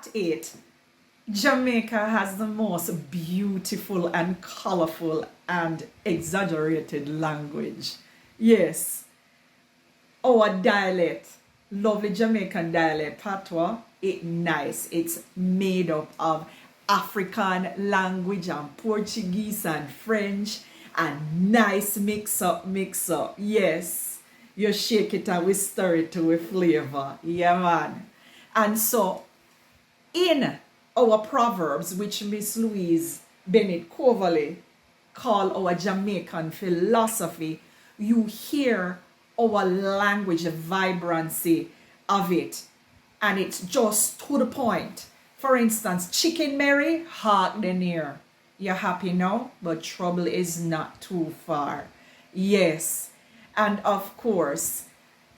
fact it, Jamaica has the most beautiful and colorful and exaggerated language. Yes, our dialect, lovely Jamaican dialect, patois, it's nice. It's made up of African language and Portuguese and French and nice mix up. Yes, you shake it and we stir it to a flavor. Yeah, man. And so, in our proverbs, which Miss Louise Bennett Coverley call our Jamaican philosophy, you hear our language, the vibrancy of it, and it's just to the point. For instance, Chicken Mary, hark the near. You're happy now, but trouble is not too far. Yes, and of course,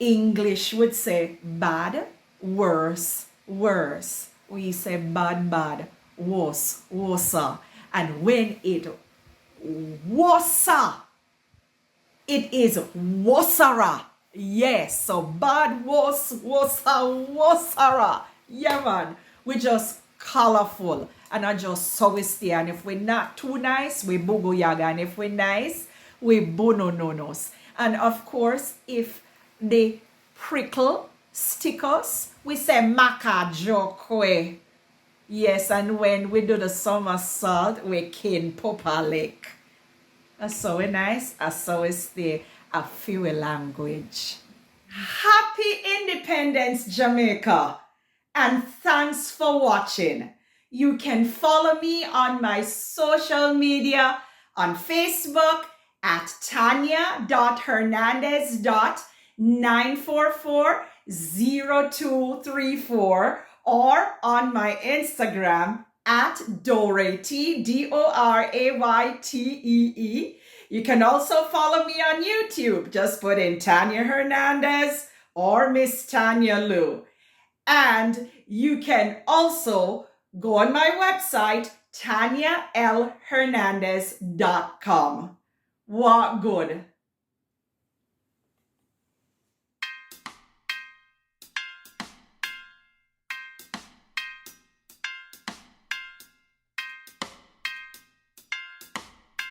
English would say bad, worse, worse. We say bad, worse, worser. And when it worser, it is worsera. Yes, so bad, worse, worser, worsera. Yeah, man. We just colorful and I just so we stay. And if we're not too nice, we bugo yaga. And if we're nice, we bonononos. And of course, if they prickle, stick us, we say maka jokwe. Yes, and when we do the somersault, we kin popa lick. That's so nice. That's so we stay a few language. Happy Independence, Jamaica. And thanks for watching. You can follow me on my social media on Facebook at tanya.hernandez.9440234 or on my Instagram at Doraytee, Doraytee. You can also follow me on YouTube. Just put in Tania Hernandez or Miss Tania Lou. And you can also go on my website, TaniaLHernandez.com. What good?